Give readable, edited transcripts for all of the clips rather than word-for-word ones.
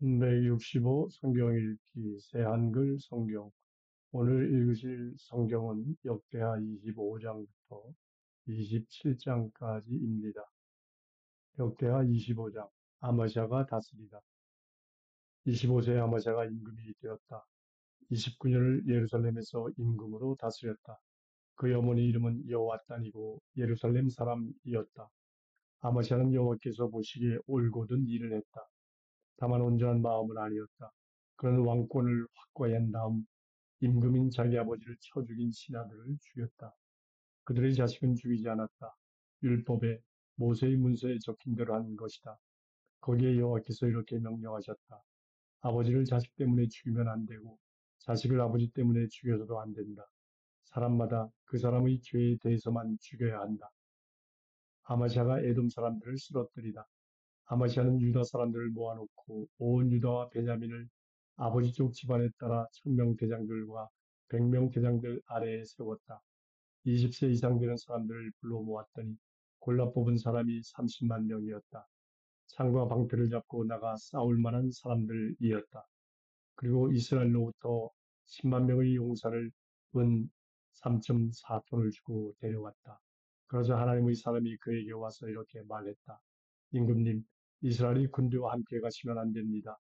365 성경 읽기 새한글 성경. 오늘 읽으실 성경은 역대하 25장부터 27장까지입니다. 역대하 25장. 아마샤가 다스리다. 25세의 아마샤가 임금이 되었다. 29년을 예루살렘에서 임금으로 다스렸다. 그의 어머니 이름은 여호와단이고 예루살렘 사람이었다. 아마샤는 여호와께서 보시기에 옳고든 일을 했다. 다만 온전한 마음은 아니었다. 그는 왕권을 확고히 한 다음 임금인 자기 아버지를 쳐 죽인 신하들을 죽였다. 그들의 자식은 죽이지 않았다. 율법에 모세의 문서에 적힌 대로 한 것이다. 거기에 여호와께서 이렇게 명령하셨다. 아버지를 자식 때문에 죽이면 안 되고 자식을 아버지 때문에 죽여서도 안 된다. 사람마다 그 사람의 죄에 대해서만 죽여야 한다. 아마샤가 에돔 사람들을 쓰러뜨리다. 아마시아는 유다 사람들을 모아놓고 온 유다와 베냐민을 아버지 쪽 집안에 따라 1000명 대장들과 100명 대장들 아래에 세웠다. 20세 이상 되는 사람들을 불러 모았더니 골라 뽑은 사람이 30만 명이었다. 창과 방패를 잡고 나가 싸울 만한 사람들이었다. 그리고 이스라엘로부터 10만 명의 용사를 은 3.4톤을 주고 데려갔다. 그러자 하나님의 사람이 그에게 와서 이렇게 말했다. 임금님, 이스라엘이 군대와 함께 가시면 안 됩니다.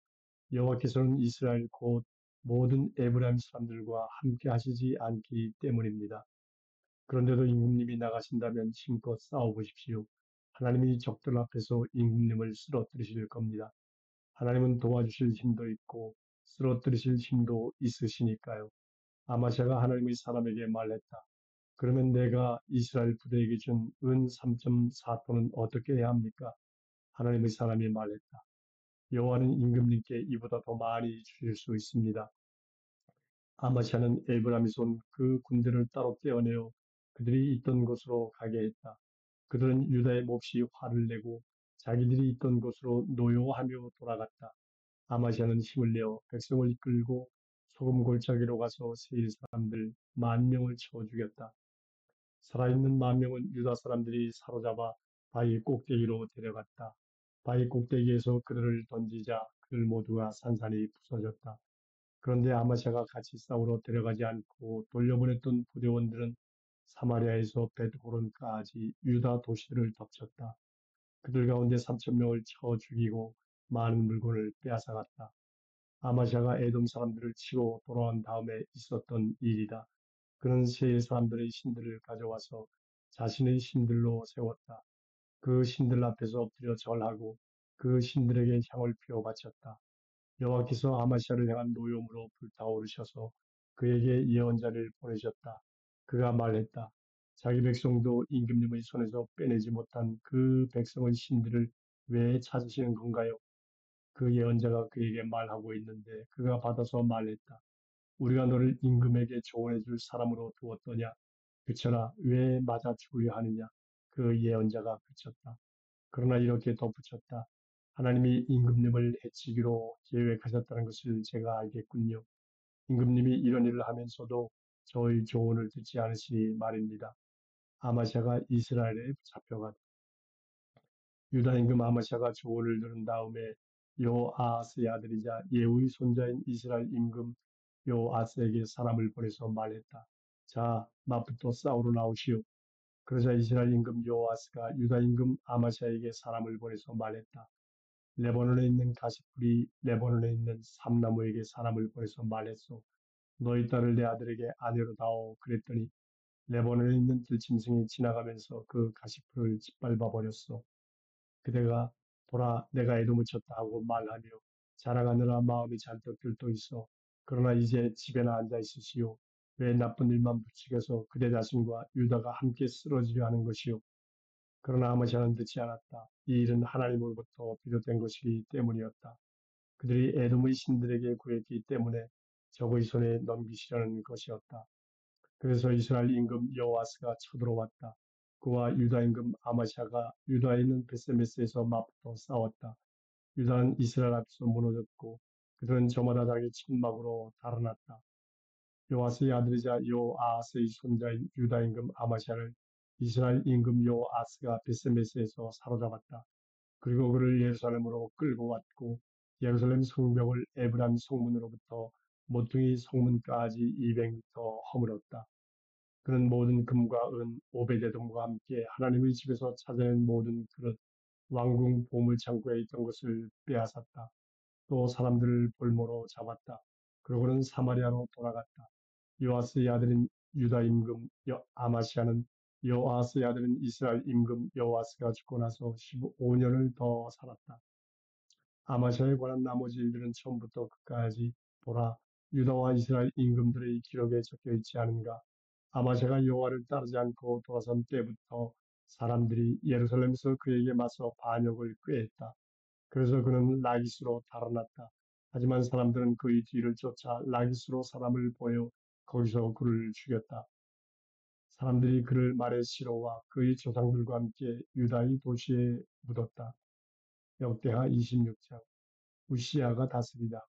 여호와께서는 이스라엘 곧 모든 에브라임 사람들과 함께 하시지 않기 때문입니다. 그런데도 임금님이 나가신다면 힘껏 싸워보십시오. 하나님이 적들 앞에서 임금님을 쓰러뜨리실 겁니다. 하나님은 도와주실 힘도 있고 쓰러뜨리실 힘도 있으시니까요. 아마샤가 하나님의 사람에게 말했다. 그러면 내가 이스라엘 부대에게 준 은 3.4톤은 어떻게 해야 합니까? 하나님의 사람이 말했다. 여호와는 임금님께 이보다 더 많이 주실 수 있습니다. 아마샤는 에브라임에서 온 그 군대를 따로 떼어내어 그들이 있던 곳으로 가게 했다. 그들은 유다의 몹시 화를 내고 자기들이 있던 곳으로 노여하며 돌아갔다. 아마샤는 힘을 내어 백성을 이끌고 소금 골짜기로 가서 세일 사람들 10,000명을 쳐 죽였다. 살아있는 10,000명은 유다 사람들이 사로잡아 바위 꼭대기로 데려갔다. 바위 꼭대기에서 그들을 던지자 그들 모두가 산산이 부서졌다. 그런데 아마샤가 같이 싸우러 데려가지 않고 돌려보냈던 부대원들은 사마리아에서 벳호론까지 유다 도시들을 덮쳤다. 그들 가운데 3,000명을 쳐 죽이고 많은 물건을 빼앗아갔다. 아마샤가 에돔 사람들을 치고 돌아온 다음에 있었던 일이다. 그는 세일 사람들의 신들을 가져와서 자신의 신들로 세웠다. 그 신들 앞에서 엎드려 절하고 그 신들에게 향을 피워 바쳤다. 여호와께서 아마시아를 향한 노염으로 불타오르셔서 그에게 예언자를 보내셨다. 그가 말했다. 자기 백성도 임금님의 손에서 빼내지 못한 그 백성의 신들을 왜 찾으시는 건가요? 그 예언자가 그에게 말하고 있는데 그가 받아서 말했다. 우리가 너를 임금에게 조언해 줄 사람으로 두었더냐? 그쳐라, 왜 맞아 죽으려 하느냐? 그 예언자가 그쳤다. 그러나 이렇게 덧붙였다. 하나님이 임금님을 해치기로 계획하셨다는 것을 제가 알겠군요. 임금님이 이런 일을 하면서도 저의 조언을 듣지 않으시니 말입니다. 아마샤가 이스라엘에 잡혀갔다. 유다 임금 아마샤가 조언을 들은 다음에 요아스의 아들이자 예후의 손자인 이스라엘 임금 요아스에게 사람을 보내서 말했다. 자, 맞붙어 싸우러 나오시오. 그러자 이스라엘 임금 요아스가 유다 임금 아마샤에게 사람을 보내서 말했다. 레바논에 있는 가시풀이 레바논에 있는 삼나무에게 사람을 보내서 말했소. 너희 딸을 내 아들에게 아내로 다오. 그랬더니 레바논에 있는 들짐승이 지나가면서 그 가시풀을 짓밟아 버렸소. 그대가 보라 내가 에돔을 쳤다 하고 말하며 자랑하느라 마음이 잔뜩 들떠 있어. 그러나 이제 집에나 앉아 있으시오. 왜 나쁜 일만 부추겨서 그대 자신과 유다가 함께 쓰러지려 하는 것이오. 그러나 아마샤는 듣지 않았다. 이 일은 하나님으로부터 비롯된 것이기 때문이었다. 그들이 에돔의 신들에게 구했기 때문에 적의 손에 넘기시려는 것이었다. 그래서 이스라엘 임금 여호아스가 쳐들어왔다. 그와 유다 임금 아마샤가 유다에 있는 베세메스에서 맞붙어 싸웠다. 유다는 이스라엘 앞에서 무너졌고 그들은 저마다 자기 침막으로 달아났다. 요아스의 아들이자 요아스의 손자인 유다 임금 아마샤를 이스라엘 임금 요아스가 베세메스에서 사로잡았다. 그리고 그를 예루살렘으로 끌고 왔고 예루살렘 성벽을 에브란 성문으로부터 모퉁이 성문까지 200미터 허물었다. 그는 모든 금과 은, 오베데돔과 함께 하나님의 집에서 찾아낸 모든 그릇, 왕궁 보물창고에 있던 것을 빼앗았다. 또 사람들을 볼모로 잡았다. 그러고는 사마리아로 돌아갔다. 요아스의 아들인 유다 임금 아마시아는 요아스의 아들인 이스라엘 임금 여호아스가 죽고 나서 15년을 더 살았다. 아마시아에 관한 나머지 일들은 처음부터 끝까지 보라, 유다와 이스라엘 임금들의 기록에 적혀 있지 않은가. 아마시아가 여호와를 따르지 않고 돌아선 때부터 사람들이 예루살렘에서 그에게 맞서 반역을 꾀했다. 그래서 그는 라기스로 달아났다. 하지만 사람들은 그의 뒤를 쫓아 라기스로 사람을 보여 거기서 그를 죽였다. 사람들이 그를 마레시로와 그의 조상들과 함께 유다의 도시에 묻었다. 역대하 26장. 우시아가 다스리다.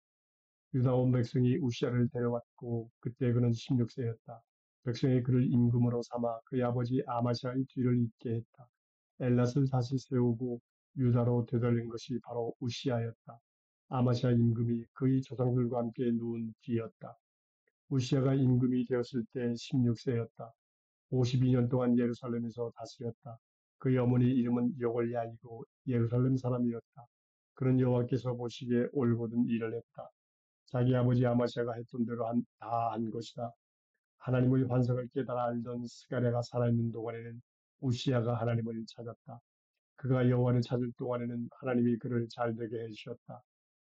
유다 온 백성이 우시아를 데려왔고 그때 그는 16세였다. 백성이 그를 임금으로 삼아 그의 아버지 아마시아의 뒤를 잇게 했다. 엘랏을 다시 세우고 유다로 되돌린 것이 바로 우시아였다. 아마시아 임금이 그의 조상들과 함께 누운 뒤였다. 우시아가 임금이 되었을 때 16세였다. 52년 동안 예루살렘에서 다스렸다. 그의 어머니 이름은 여골야이고 예루살렘 사람이었다. 그는 여호와께서 보시기에 올곧은 일을 했다. 자기 아버지 아마시아가 했던 대로 다 한 것이다. 하나님의 환상을 깨달아 알던 스가랴가 살아있는 동안에는 우시아가 하나님을 찾았다. 그가 여호와를 찾을 동안에는 하나님이 그를 잘되게 해주셨다.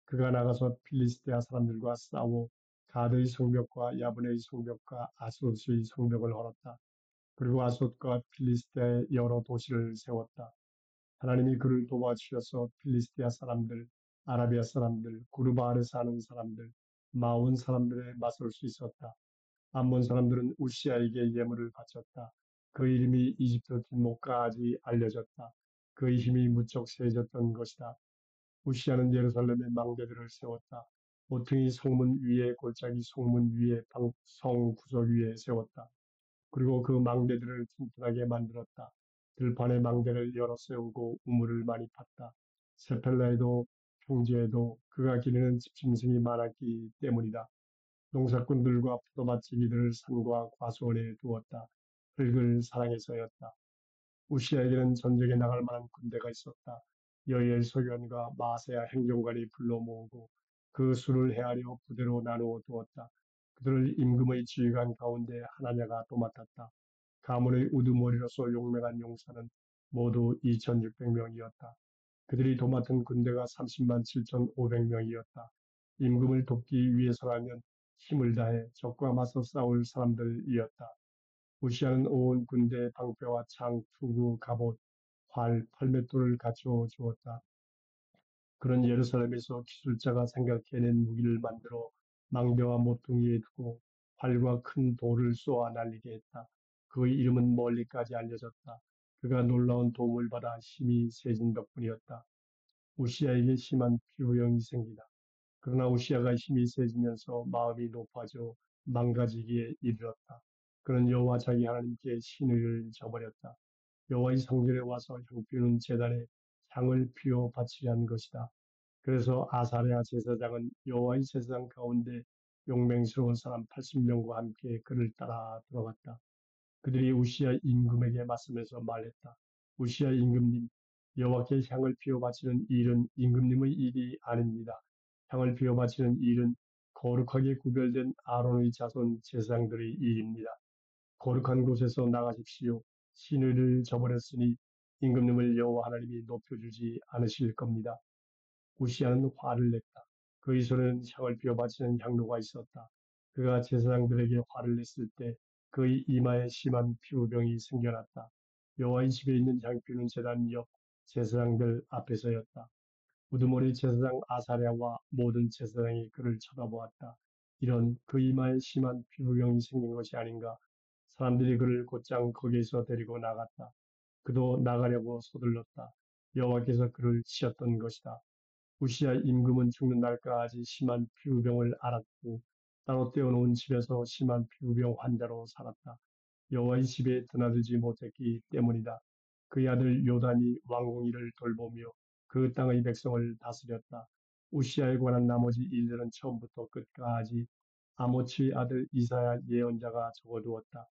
그가 나가서 필리스티아 사람들과 싸워 가드의 성벽과 야브네의 성벽과 아스돗의 성벽을 헐었다. 그리고 아스돗과 필리스티아의 여러 도시를 세웠다. 하나님이 그를 도와주셔서 필리스티아 사람들, 아라비아 사람들, 구르바알에 사는 사람들, 마온 사람들에 맞설 수 있었다. 암몬 사람들은 우시아에게 예물을 바쳤다. 그 이름이 이집트 뒷목까지 알려졌다. 그의 힘이 무척 세졌던 것이다. 우시아는 예루살렘에 망대들을 세웠다. 모퉁이 성문 위에 골짜기 성문 위에 성 구석 위에 세웠다. 그리고 그 망대들을 튼튼하게 만들었다. 들판에 망대를 열어 세우고 우물을 많이 팠다. 세펠라에도 평지에도 그가 기르는 집짐승이 많았기 때문이다. 농사꾼들과 포도밭지기들을 산과 과수원에 두었다. 흙을 사랑해서였다. 우시아에게는 전쟁에 나갈 만한 군대가 있었다. 여엘 소견과 마세야 행정관이 불러 모으고 그 수를 헤아려 부대로 나누어 두었다. 그들을 임금의 지휘관 가운데 하나냐가 도맡았다. 가문의 우두머리로서 용맹한 용사는 모두 2,600명이었다. 그들이 도맡은 군대가 30만 7,500명이었다. 임금을 돕기 위해서라면 힘을 다해 적과 맞서 싸울 사람들이었다. 우시아는 온 군대에 방패와 창, 투구, 갑옷, 활, 팔맷돌을 갖추어 주었다. 그런 예루살렘에서 기술자가 생각해낸 무기를 만들어 망대와 모퉁이에 두고 활과 큰 돌을 쏘아 날리게 했다. 그의 이름은 멀리까지 알려졌다. 그가 놀라운 도움을 받아 힘이 세진 덕분이었다. 우시아에게 심한 피부병이 생기다. 그러나 우시아가 힘이 세지면서 마음이 높아져 망가지기에 이르렀다. 그는 여호와 자기 하나님께 신의를 저버렸다. 여호와의 성전에 와서 향 피우는 제단에 향을 피워 바치려 한 것이다. 그래서 아사랴 제사장은 여호와의 제사장 가운데 용맹스러운 사람 80명과 함께 그를 따라 들어갔다. 그들이 우시아 임금에게 맞서면서 말했다. 우시아 임금님, 여호와께 향을 피워 바치는 일은 임금님의 일이 아닙니다. 향을 피워 바치는 일은 거룩하게 구별된 아론의 자손 제사장들의 일입니다. 거룩한 곳에서 나가십시오. 신의를 저버렸으니 임금님을 여호와 하나님이 높여주지 않으실 겁니다. 우시아는 화를 냈다. 그의 손에는 향을 피워 바치는 향로가 있었다. 그가 제사장들에게 화를 냈을 때 그의 이마에 심한 피부병이 생겨났다. 여호와의 집에 있는 향 피우는 제단 옆 제사장들 앞에서였다. 우두머리 제사장 아사랴와 모든 제사장이 그를 쳐다보았다. 이런 그 이마에 심한 피부병이 생긴 것이 아닌가. 사람들이 그를 곧장 거기에서 데리고 나갔다. 그도 나가려고 서둘렀다. 여호와께서 그를 치셨던 것이다. 우시아 임금은 죽는 날까지 심한 피부병을 앓았고 따로 떼어놓은 집에서 심한 피부병 환자로 살았다. 여호와의 집에 드나들지 못했기 때문이다. 그의 아들 요단이 왕궁 일을 돌보며 그 땅의 백성을 다스렸다. 우시아에 관한 나머지 일들은 처음부터 끝까지 아모츠의 아들 이사야 예언자가 적어두었다.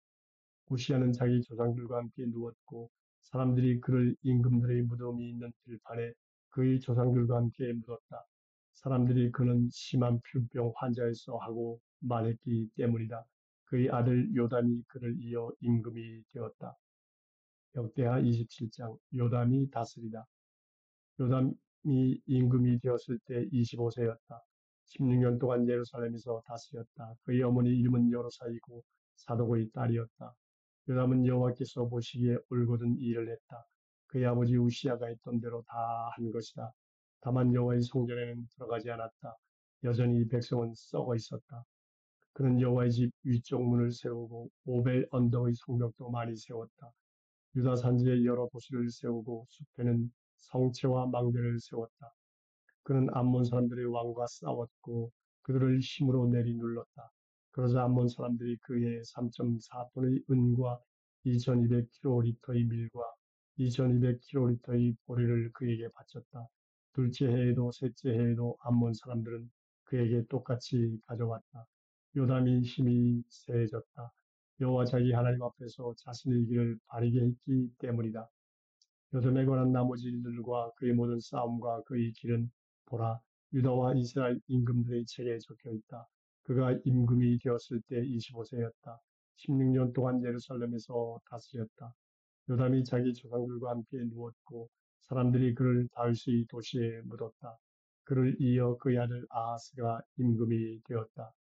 우시아는 자기 조상들과 함께 누웠고 사람들이 그를 임금들의 무덤이 있는 들판에 그의 조상들과 함께 묻었다. 사람들이 그는 심한 피부병 환자였어 하고 말했기 때문이다. 그의 아들 요담이 그를 이어 임금이 되었다. 역대하 27장 요담이 다스리다. 요담이 임금이 되었을 때 25세였다. 16년 동안 예루살렘에서 다스렸다. 그의 어머니 이름은 여로사이고 사독의 딸이었다. 요담은 여호와께서 보시기에 올곧은 일을 했다. 그의 아버지 우시아가 했던 대로 다 한 것이다. 다만 여호와의 성전에는 들어가지 않았다. 여전히 백성은 썩어 있었다. 그는 여호와의 집 위쪽 문을 세우고 오벨 언덕의 성벽도 많이 세웠다. 유다 산지에 여러 도시를 세우고 숲에는 성체와 망대를 세웠다. 그는 암몬 사람들의 왕과 싸웠고 그들을 힘으로 내리눌렀다. 그러자 암몬 사람들이 그의 3.4톤의 은과 2200kg의 밀과 2200kg의 보리를 그에게 바쳤다. 둘째 해에도 셋째 해에도 암몬 사람들은 그에게 똑같이 가져왔다. 요담이 힘이 세졌다. 여호와 자기 하나님 앞에서 자신의 길을 바르게 했기 때문이다. 요담에 관한 나머지 일들과 그의 모든 싸움과 그의 길은 보라, 유다와 이스라엘 임금들의 책에 적혀 있다. 그가 임금이 되었을 때 25세였다. 16년 동안 예루살렘에서 다스렸다. 요담이 자기 조상들과 함께 누웠고 사람들이 그를 다윗의 도시에 묻었다. 그를 이어 그의 아들 아하스가 임금이 되었다.